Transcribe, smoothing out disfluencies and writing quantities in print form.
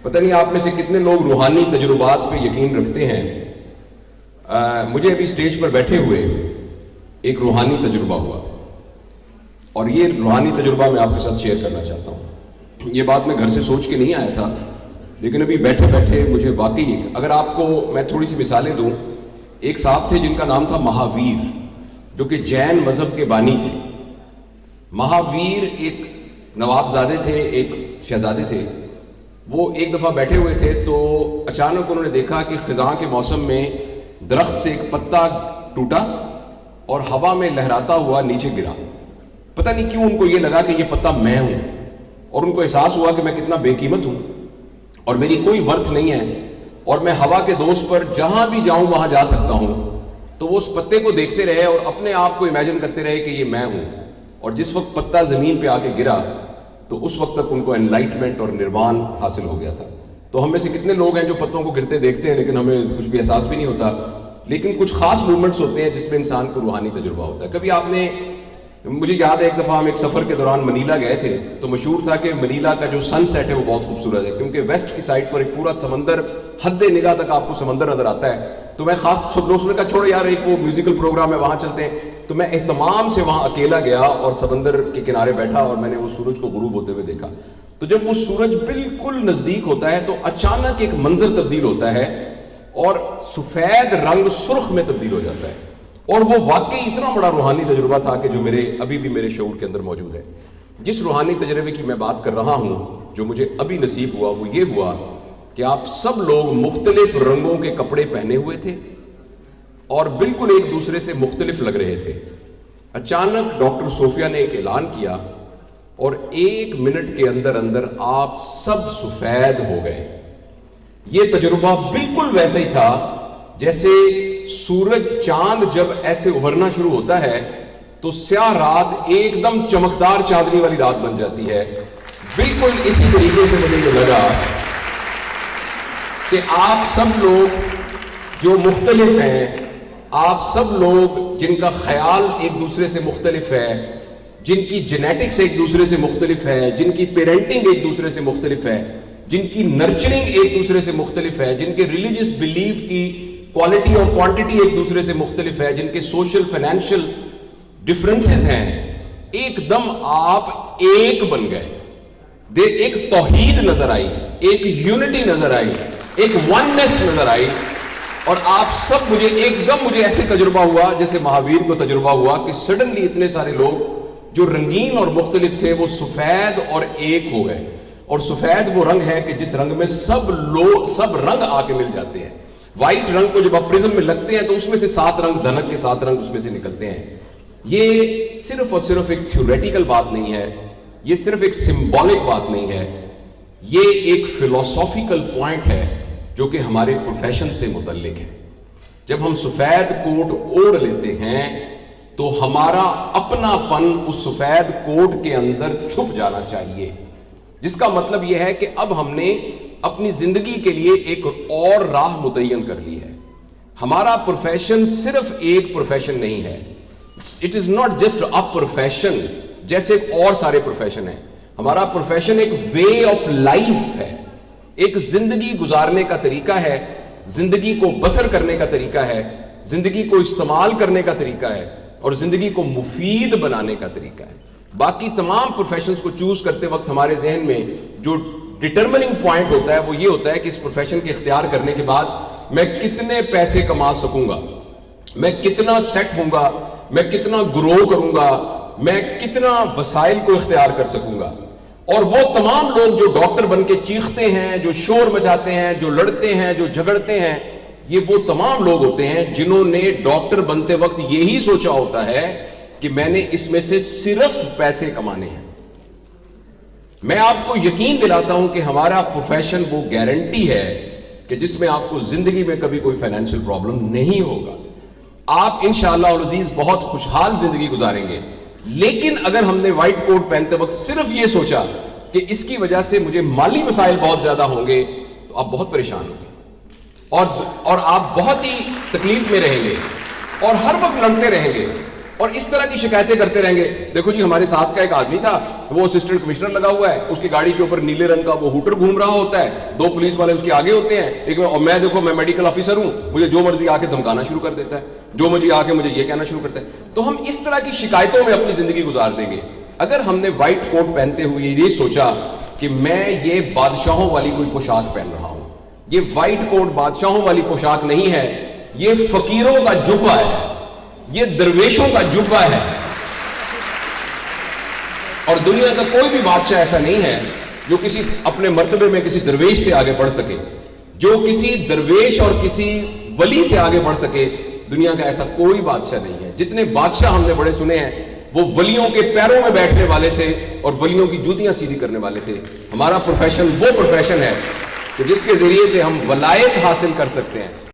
پتہ نہیں آپ میں سے کتنے لوگ روحانی تجربات پہ یقین رکھتے ہیں. مجھے ابھی اسٹیج پر بیٹھے ہوئے ایک روحانی تجربہ ہوا، اور یہ روحانی تجربہ میں آپ کے ساتھ شیئر کرنا چاہتا ہوں. یہ بات میں گھر سے سوچ کے نہیں آیا تھا، لیکن ابھی بیٹھے بیٹھے مجھے واقعی اگر آپ کو میں تھوڑی سی مثالیں دوں. ایک صاحب تھے جن کا نام تھا مہاویر، جو کہ جین مذہب کے بانی تھے. مہاویر ایک نواب زادے تھے، ایک شہزادے تھے. وہ ایک دفعہ بیٹھے ہوئے تھے تو اچانک انہوں نے دیکھا کہ خزاں کے موسم میں درخت سے ایک پتا ٹوٹا اور ہوا میں لہراتا ہوا نیچے گرا. پتہ نہیں کیوں ان کو یہ لگا کہ یہ پتا میں ہوں، اور ان کو احساس ہوا کہ میں کتنا بے قیمت ہوں اور میری کوئی ورتھ نہیں ہے، اور میں ہوا کے دوست پر جہاں بھی جاؤں وہاں جا سکتا ہوں. تو وہ اس پتے کو دیکھتے رہے اور اپنے آپ کو امیجن کرتے رہے کہ یہ میں ہوں. اور جس وقت پتا زمین پہ آ کے گرا تو اس وقت تک ان کو انلائٹمنٹ اور نروان حاصل ہو گیا تھا. تو ہم میں سے کتنے لوگ ہیں جو پتوں کو گرتے دیکھتے ہیں لیکن ہمیں کچھ بھی احساس بھی نہیں ہوتا. لیکن کچھ خاص مومنٹس ہوتے ہیں جس میں انسان کو روحانی تجربہ ہوتا ہے. کبھی آپ نے، مجھے یاد ہے ایک دفعہ ہم ایک سفر کے دوران منیلا گئے تھے، تو مشہور تھا کہ منیلا کا جو سن سیٹ ہے وہ بہت خوبصورت ہے، کیونکہ ویسٹ کی سائڈ پر ایک پورا سمندر، حد نگاہ تک آپ کو سمندر نظر آتا ہے. تو میں خاص سب لوگوں نے کہا چھوڑو یار، ایک وہ میوزیکل پروگرام ہے وہاں چلتے ہیں. تو میں اہتمام سے وہاں اکیلا گیا اور سمندر کے کنارے بیٹھا اور میں نے وہ سورج کو غروب ہوتے ہوئے دیکھا. تو جب وہ سورج بالکل نزدیک ہوتا ہے تو اچانک ایک منظر تبدیل ہوتا ہے اور سفید رنگ سرخ میں تبدیل ہو جاتا ہے. اور وہ واقعی اتنا بڑا روحانی تجربہ تھا کہ جو ابھی بھی میرے شعور کے اندر موجود ہے. جس روحانی تجربے کی میں بات کر رہا ہوں، جو مجھے ابھی نصیب ہوا، وہ یہ ہوا کہ آپ سب لوگ مختلف رنگوں کے کپڑے پہنے ہوئے تھے اور بالکل ایک دوسرے سے مختلف لگ رہے تھے. اچانک ڈاکٹر صوفیہ نے ایک اعلان کیا اور 1 منٹ کے اندر اندر آپ سب سفید ہو گئے. یہ تجربہ بالکل ویسا ہی تھا جیسے سورج چاند جب ایسے ابھرنا شروع ہوتا ہے تو سیاہ رات ایک دم چمکدار چاندنی والی رات بن جاتی ہے. بالکل اسی طریقے سے مجھے یہ لگا کہ آپ سب لوگ جو مختلف ہیں، آپ سب لوگ جن کا خیال ایک دوسرے سے مختلف ہے، جن کی جینیٹکس ایک دوسرے سے مختلف ہے، جن کی پیرنٹنگ ایک دوسرے سے مختلف ہے، جن کی نرچرنگ ایک دوسرے سے مختلف ہے، جن کے ریلیجس بلیف کی کوالٹی اور کوانٹٹی ایک دوسرے سے مختلف ہے، جن کے سوشل فائنینشیل ڈفرنسز ہیں، ایک دم آپ ایک بن گئے. ایک توحید نظر آئی، ایک یونٹی نظر آئی، ایک وننس نظر آئی. اور آپ سب مجھے ایسے تجربہ ہوا جیسے مہاویر کو تجربہ ہوا کہ سڈنلی اتنے سارے لوگ جو رنگین اور مختلف تھے وہ سفید اور ایک ہو گئے. اور سفید وہ رنگ ہے کہ جس رنگ میں سب رنگ آ کے مل جاتے ہیں. وائٹ رنگ کو جب آپ پرزم میں لگتے ہیں تو اس میں سے 7 رنگ، دھنک کے 7 رنگ اس میں سے نکلتے ہیں. یہ صرف اور صرف ایک تھیوریٹیکل بات نہیں ہے، یہ صرف ایک سمبولک بات نہیں ہے، یہ ایک فلسافیکل پوائنٹ ہے جو کہ ہمارے پروفیشن سے متعلق ہے. جب ہم سفید کوٹ اوڑھ لیتے ہیں تو ہمارا اپنا پن اس سفید کوٹ کے اندر چھپ جانا چاہیے، جس کا مطلب یہ ہے کہ اب ہم نے اپنی زندگی کے لیے ایک اور راہ متعین کر لی ہے. ہمارا پروفیشن صرف ایک پروفیشن نہیں ہے. It is not just a profession جیسے اور سارے پروفیشن ہیں. ہمارا پروفیشن ایک وے آف لائف ہے، ایک زندگی گزارنے کا طریقہ ہے، زندگی کو بسر کرنے کا طریقہ ہے، زندگی کو استعمال کرنے کا طریقہ ہے اور زندگی کو مفید بنانے کا طریقہ ہے. باقی تمام پروفیشنز کو چوز کرتے وقت ہمارے ذہن میں جو ڈٹرمننگ پوائنٹ ہوتا ہے وہ یہ ہوتا ہے کہ اس پروفیشن کے اختیار کرنے کے بعد میں کتنے پیسے کما سکوں گا، میں کتنا سیٹ ہوں گا، میں کتنا گرو کروں گا، میں کتنا وسائل کو اختیار کر سکوں گا. اور وہ تمام لوگ جو ڈاکٹر بن کے چیختے ہیں، جو شور مچاتے ہیں، جو لڑتے ہیں، جو جھگڑتے ہیں، یہ وہ تمام لوگ ہوتے ہیں جنہوں نے ڈاکٹر بنتے وقت یہی سوچا ہوتا ہے کہ میں نے اس میں سے صرف پیسے کمانے ہیں. میں آپ کو یقین دلاتا ہوں کہ ہمارا پروفیشن وہ گارنٹی ہے کہ جس میں آپ کو زندگی میں کبھی کوئی فائنینشیل پرابلم نہیں ہوگا. آپ انشاءاللہ العزیز بہت خوشحال زندگی گزاریں گے. لیکن اگر ہم نے وائٹ کوٹ پہنتے وقت صرف یہ سوچا کہ اس کی وجہ سے مجھے مالی مسائل بہت زیادہ ہوں گے تو آپ بہت پریشان ہوں گے اور آپ بہت ہی تکلیف میں رہیں گے اور ہر وقت لڑتے رہیں گے اور اس طرح کی شکایتیں کرتے رہیں گے. دیکھو جی ہمارے ساتھ کا ایک آدمی تھا، وہ اسسٹنٹ کمشنر لگا ہوا ہے, اس کی گاڑی کے اوپر نیلے رنگ کا وہ ہوٹر گھوم رہا ہوتا ہے, 2 پولیس والے اس کے آگے ہوتے ہیں, ایک اور میں دیکھو میں میڈیکل آفیسر ہوں, مجھے جو مرضی آ کے دھمکانا شروع کر دیتا ہے, جو مجھے آ کے مجھے یہ کہنا شروع کرتا ہے. تو ہم اس طرح کی شکایتوں میں اپنی زندگی گزار دیں گے. اگر ہم نے وائٹ کوٹ پہنتے ہوئے یہ سوچا کہ میں یہ بادشاہوں والی کوئی پوشاک پہن رہا ہوں, یہ وائٹ کوٹ بادشاہوں والی پوشاک نہیں ہے, یہ فقیروں کا جبہ ہے, یہ درویشوں کا جبہ ہے. اور دنیا کا کوئی بھی بادشاہ ایسا نہیں ہے جو کسی اپنے مرتبے میں کسی درویش سے آگے بڑھ سکے, جو کسی درویش اور کسی ولی سے آگے بڑھ سکے. دنیا کا ایسا کوئی بادشاہ نہیں ہے. جتنے بادشاہ ہم نے بڑے سنے ہیں وہ ولیوں کے پیروں میں بیٹھنے والے تھے اور ولیوں کی جوتیاں سیدھی کرنے والے تھے. ہمارا پروفیشن وہ پروفیشن ہے کہ جس کے ذریعے سے ہم ولایت حاصل کر سکتے ہیں.